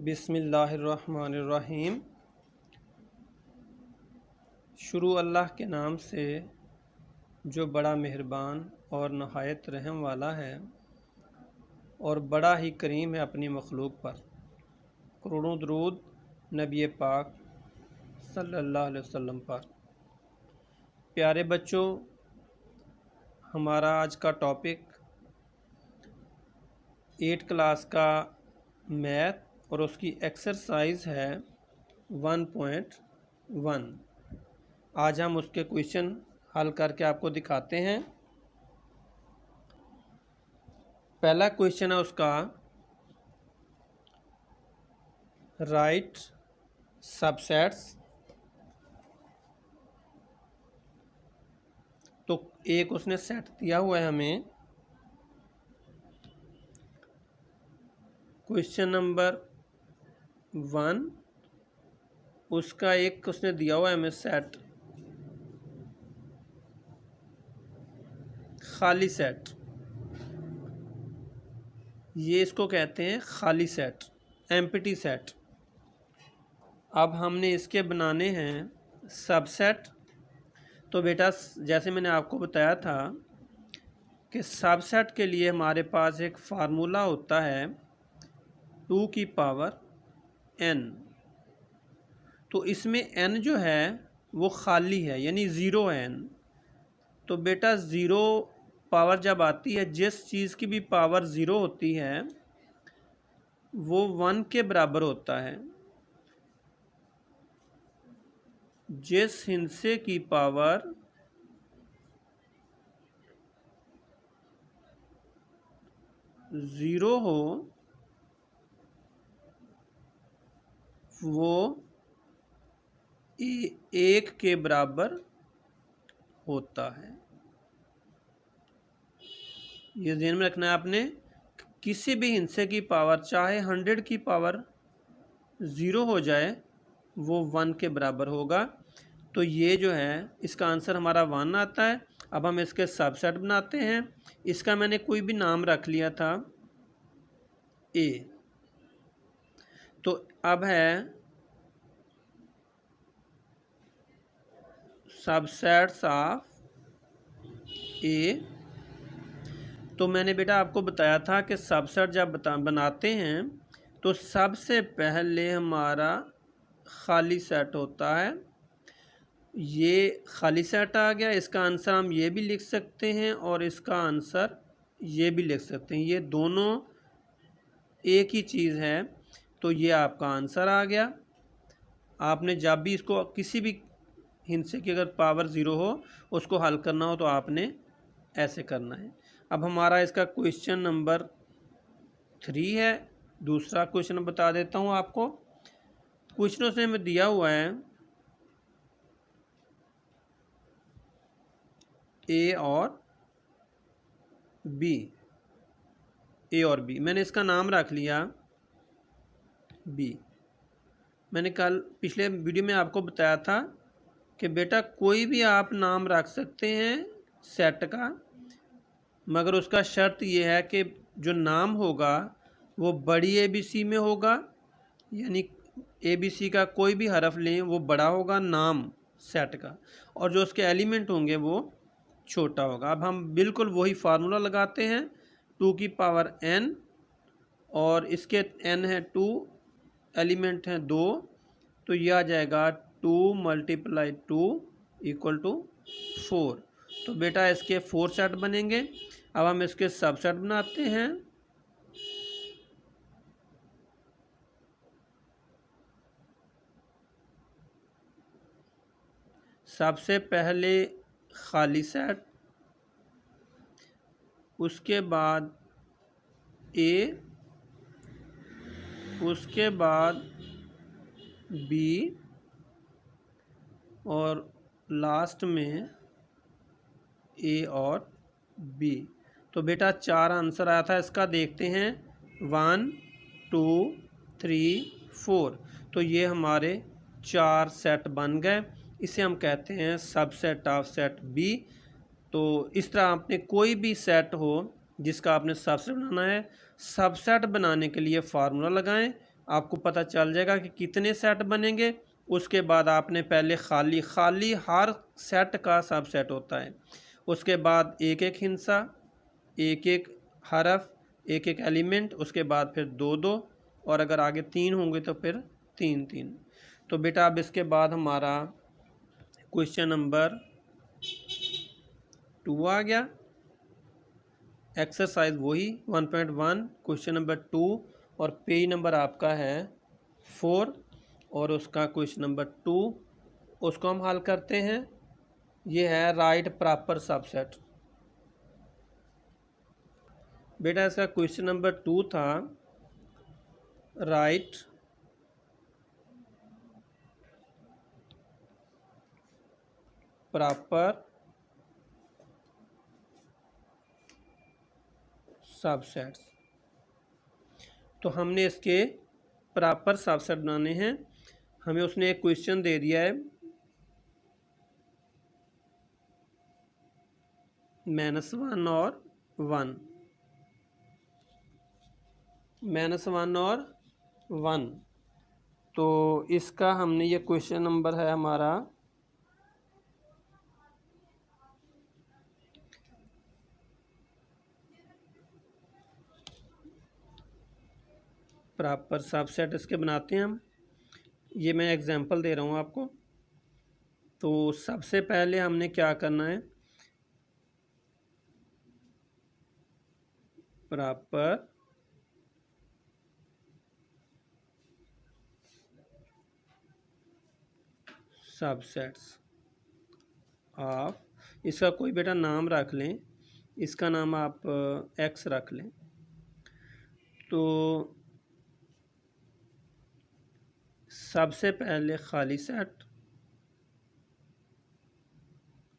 बिस्मिल्लाहिर्रहमानिर्रहीम। शुरू अल्लाह के नाम से जो बड़ा मेहरबान और नहायत रहम वाला है और बड़ा ही करीम है अपनी मखलूक पर। करोड़ों दरूद नबी पाक सल्लल्लाहु अलैहि वसल्लम पर। प्यारे बच्चों, हमारा आज का टॉपिक 8 क्लास का मैथ और उसकी एक्सरसाइज है 1.1। आज हम उसके क्वेश्चन हल करके आपको दिखाते हैं। पहला क्वेश्चन है उसका, राइट सबसेट्स। तो एक उसने सेट दिया हुआ है हमें। क्वेश्चन नंबर 1, उसका एक उसने दिया हुआ है हमें सेट, खाली सेट। ये इसको कहते हैं खाली सेट, एम्प्टी सेट। अब हमने इसके बनाने हैं सबसेट। तो बेटा, जैसे मैंने आपको बताया था कि सबसेट के लिए हमारे पास एक फार्मूला होता है 2 की पावर n। तो इसमें n जो है वो खाली है, यानी ज़ीरो है n। तो बेटा, ज़ीरो पावर जब आती है, जिस चीज़ की भी पावर ज़ीरो होती है वो 1 के बराबर होता है। जिस हिस्से की पावर ज़ीरो हो वो 1 के बराबर होता है। ये ध्यान में रखना है आपने। किसी भी हिस्से की पावर, चाहे 100 की पावर ज़ीरो हो जाए, वो 1 के बराबर होगा। तो ये जो है इसका आंसर हमारा 1 आता है। अब हम इसके सबसेट बनाते हैं। इसका मैंने कोई भी नाम रख लिया था ए। तो अब है सबसेट्स ऑफ ए। तो मैंने बेटा आपको बताया था कि सबसेट जब बनाते हैं तो सबसे पहले हमारा खाली सेट होता है। ये खाली सेट आ गया। इसका आंसर हम ये भी लिख सकते हैं और इसका आंसर ये भी लिख सकते हैं। ये दोनों एक ही चीज़ है। तो ये आपका आंसर आ गया। आपने जब भी इसको किसी भी हिस्से की अगर पावर ज़ीरो हो उसको हल करना हो तो आपने ऐसे करना है। अब हमारा इसका क्वेश्चन नंबर 3 है। दूसरा क्वेश्चन बता देता हूँ आपको। क्वेश्चन उसने हमें दिया हुआ है ए और बी। ए और बी, मैंने इसका नाम रख लिया बी। मैंने कल पिछले वीडियो में आपको बताया था कि बेटा कोई भी आप नाम रख सकते हैं सेट का, मगर उसका शर्त ये है कि जो नाम होगा वो बड़ी ABC में होगा, यानी ABC का कोई भी हरफ लें वो बड़ा होगा नाम सेट का, और जो उसके एलिमेंट होंगे वो छोटा होगा। अब हम बिल्कुल वही फार्मूला लगाते हैं 2 की पावर n, और इसके n है 2, एलिमेंट हैं 2। तो यह आ जाएगा 2 × 2 = 4। तो बेटा इसके 4 सेट बनेंगे। अब हम इसके सबसेट बनाते हैं। सबसे पहले खाली सेट, उसके बाद ए, उसके बाद बी, और लास्ट में ए और बी। तो बेटा 4 आंसर आया था इसका। देखते हैं 1 2 3 4। तो ये हमारे 4 सेट बन गए। इसे हम कहते हैं सबसेट ऑफ सेट बी। तो इस तरह आपने कोई भी सेट हो जिसका आपने सबसेट बनाना है, सबसेट बनाने के लिए फार्मूला लगाएं आपको पता चल जाएगा कि कितने सेट बनेंगे। उसके बाद आपने पहले खाली हर सेट का सब सेट होता है, उसके बाद एक एक हिस्सा, एक एक हरफ, एक एक एलिमेंट, उसके बाद फिर दो दो, और अगर आगे तीन होंगे तो फिर तीन तीन। तो बेटा अब इसके बाद हमारा क्वेश्चन नंबर 2 आ गया। एक्सरसाइज वही 1.1 क्वेश्चन नंबर 2, और पेज नंबर आपका है 4, और उसका क्वेश्चन नंबर 2 उसको हम हल करते हैं। ये है राइट प्रॉपर सबसेट। बेटा इसका क्वेश्चन नंबर 2 था राइट प्रॉपर सबसेट्स। तो हमने इसके प्रॉपर सबसेट बनाने हैं। हमें उसने एक क्वेश्चन दे दिया है -1 और 1, -1 और 1। तो इसका हमने ये क्वेश्चन नंबर है हमारा प्रॉपर सबसेट इसके बनाते हैं हम। ये मैं एग्जांपल दे रहा हूँ आपको। तो सबसे पहले हमने क्या करना है, प्रॉपर सबसेट्स ऑफ, इसका कोई बेटा नाम रख लें, इसका नाम आप एक्स रख लें। तो सबसे पहले खाली सेट,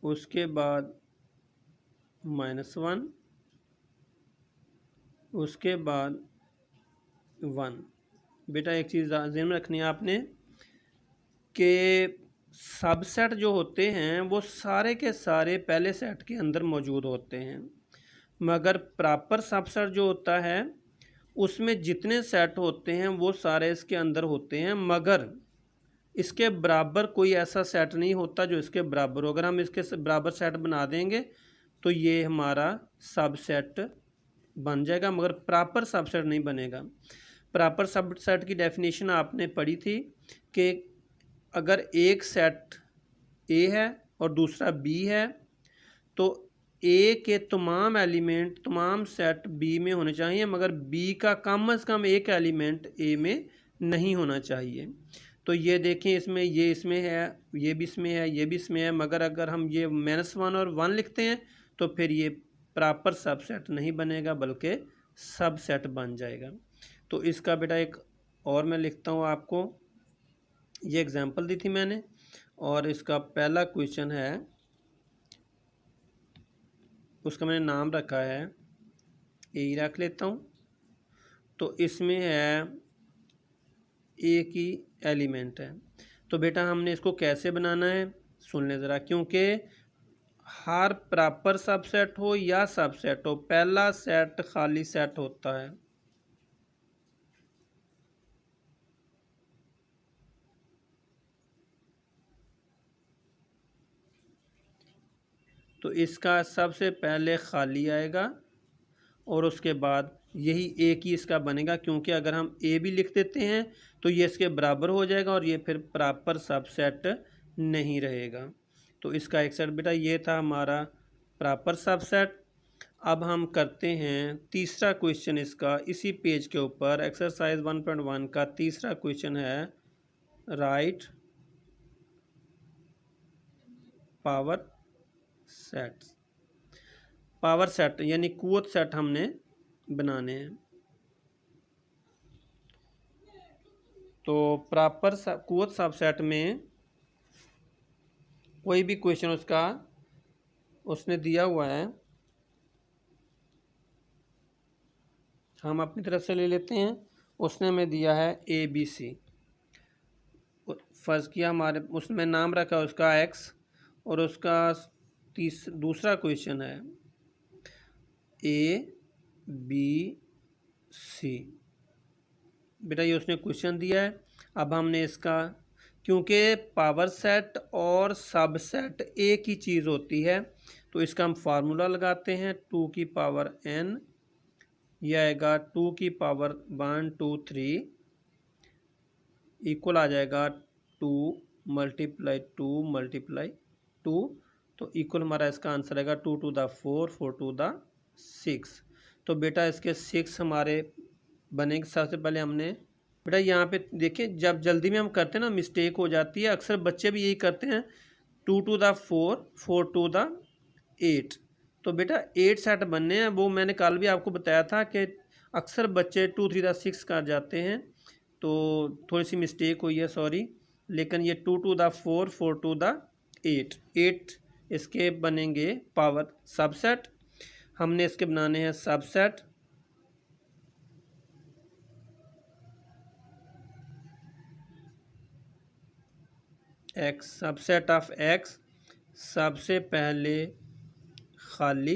उसके बाद -1, उसके बाद 1। बेटा एक चीज़ ध्यान में रखनी है आपने कि सबसेट जो होते हैं वो सारे के सारे पहले सेट के अंदर मौजूद होते हैं, मगर प्रॉपर सबसेट जो होता है उसमें जितने सेट होते हैं वो सारे इसके अंदर होते हैं, मगर इसके बराबर कोई ऐसा सेट नहीं होता जो इसके बराबर हो। अगर हम इसके बराबर सेट बना देंगे तो ये हमारा सबसेट बन जाएगा, मगर प्रॉपर सबसेट नहीं बनेगा। प्रॉपर सबसेट की डेफिनेशन आपने पढ़ी थी कि अगर एक सेट ए है और दूसरा बी है तो ए के तमाम एलिमेंट तमाम सेट बी में होने चाहिए, मगर बी का कम से कम एक एलिमेंट ए में नहीं होना चाहिए। तो ये देखें, इसमें ये इसमें है, ये भी इसमें है, ये भी इसमें है, मगर अगर हम ये -1 और 1 लिखते हैं तो फिर ये प्रॉपर सबसेट नहीं बनेगा बल्कि सबसेट बन जाएगा। तो इसका बेटा एक और मैं लिखता हूँ आपको, ये एग्जांपल दी थी मैंने, और इसका पहला क्वेश्चन है, उसका मैंने नाम रखा है ए रख लेता हूँ। तो इसमें है ए की एलिमेंट है। तो बेटा हमने इसको कैसे बनाना है सुन ले ज़रा, क्योंकि हर प्रॉपर सबसेट हो या सबसेट हो पहला सेट खाली सेट होता है। तो इसका सबसे पहले खाली आएगा और उसके बाद यही एक ही इसका बनेगा, क्योंकि अगर हम ए भी लिख देते हैं तो ये इसके बराबर हो जाएगा और ये फिर प्रॉपर सबसेट नहीं रहेगा। तो इसका एक सेट बेटा ये था हमारा प्रॉपर सबसेट। अब हम करते हैं तीसरा क्वेश्चन इसका, इसी पेज के ऊपर एक्सरसाइज 1.1 का तीसरा क्वेश्चन है right power sets. Power set यानी कुव्वत सेट हमने बनाने हैं। तो प्रॉपर कुव्वत सबसेट में कोई भी क्वेश्चन उसका उसने दिया हुआ है, हम अपनी तरफ से ले लेते हैं। उसने हमें दिया है ABC, फर्ज किया हमारे उसमें नाम रखा उसका X, और उसका दूसरा क्वेश्चन है ABC, बेटा ये उसने क्वेश्चन दिया है। अब हमने इसका, क्योंकि पावर सेट और सबसेट एक ही चीज़ होती है, तो इसका हम फार्मूला लगाते हैं 2 की पावर n, यह आएगा 2 की पावर 1 2 3 इक्वल आ जाएगा 2 मल्टीप्लाई 2 मल्टीप्लाई 2, तो इक्वल हमारा इसका आंसर आएगा 2 टू द 4 4 टू द 6। तो बेटा इसके 6 हमारे बनेंगे। सबसे पहले हमने बेटा यहाँ पे देखिए, जब जल्दी में हम करते हैं ना मिस्टेक हो जाती है, अक्सर बच्चे भी यही करते हैं। 2 टू द 4 4 टू द 8, तो बेटा 8 सेट बनने हैं। वो मैंने कल भी आपको बताया था कि अक्सर बच्चे 2 3 द 6 कर जाते हैं, तो थोड़ी सी मिस्टेक हुई है, सॉरी। लेकिन ये 2 टू द 4 4 टू द 8 इसके बनेंगे पावर सबसेट। हमने इसके बनाने हैं subset. X, subset of x, सबसे पहले खाली,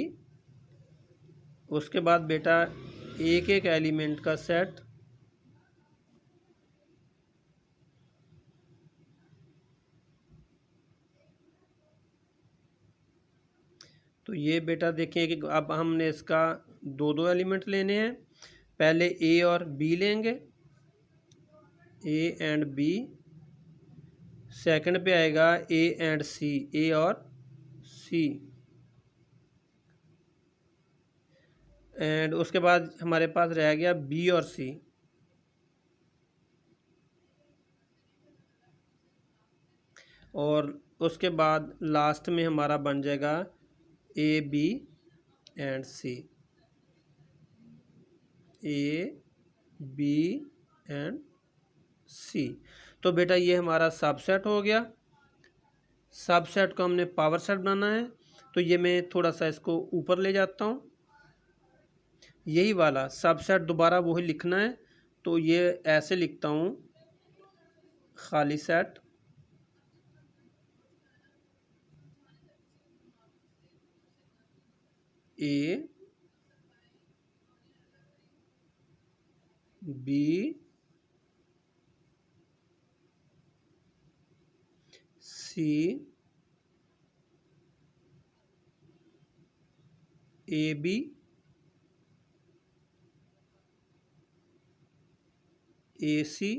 उसके बाद बेटा एक एक एलिमेंट का सेट, तो ये बेटा देखिए कि अब हमने इसका दो दो एलिमेंट लेने हैं। पहले ए और बी लेंगे, ए एंड बी। सेकंड पे आएगा ए एंड सी, ए और सी। एंड उसके बाद हमारे पास रह गया बी और सी। और उसके बाद लास्ट में हमारा बन जाएगा A B and C, A B and C. तो बेटा ये हमारा सबसेट हो गया। सबसेट को हमने पावर सेट बनाना है, तो ये मैं थोड़ा सा इसको ऊपर ले जाता हूँ। यही वाला सबसेट दोबारा वही लिखना है, तो ये ऐसे लिखता हूँ, खाली set A B C, A B A C,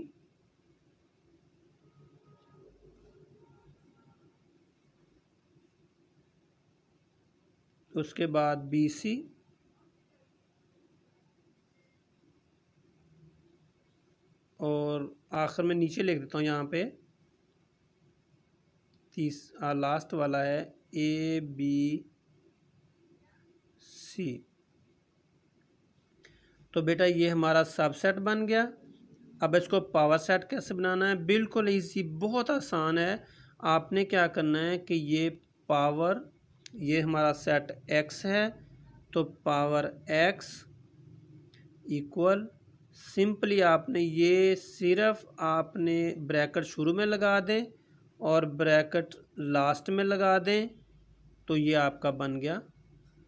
उसके बाद बी सी, और आखिर में नीचे लिख देता हूँ यहाँ पे लास्ट वाला है ए बी सी। तो बेटा ये हमारा सबसेट बन गया। अब इसको पावर सेट कैसे बनाना है, बिल्कुल इजी, बहुत आसान है। आपने क्या करना है कि ये पावर, ये हमारा सेट एक्स है, तो पावर एक्स इक्वल, सिंपली आपने ये सिर्फ आपने ब्रैकेट शुरू में लगा दें और ब्रैकेट लास्ट में लगा दें, तो ये आपका बन गया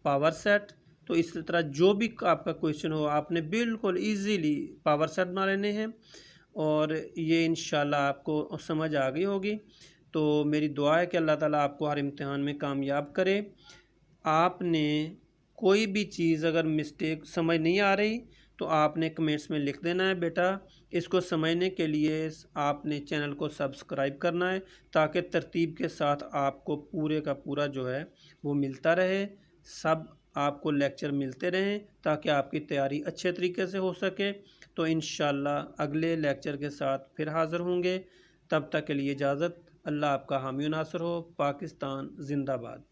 पावर सेट। तो इस तरह जो भी आपका क्वेश्चन हो, आपने बिल्कुल इजीली पावर सेट बना लेने हैं, और ये इंशाल्लाह आपको समझ आ गई होगी। तो मेरी दुआ है कि अल्लाह ताला आपको हर इम्तिहान में कामयाब करे। आपने कोई भी चीज़ अगर मिस्टेक समझ नहीं आ रही, तो आपने कमेंट्स में लिख देना है। बेटा इसको समझने के लिए आपने चैनल को सब्सक्राइब करना है, ताकि तरतीब के साथ आपको पूरे का पूरा जो है वो मिलता रहे, सब आपको लेक्चर मिलते रहें, ताकि आपकी तैयारी अच्छे तरीके से हो सके। तो इंशाल्लाह अगले लेक्चर के साथ फिर हाज़िर होंगे। तब तक के लिए इजाज़त। अल्लाह आपका हामी नासर हो। पाकिस्तान जिंदाबाद।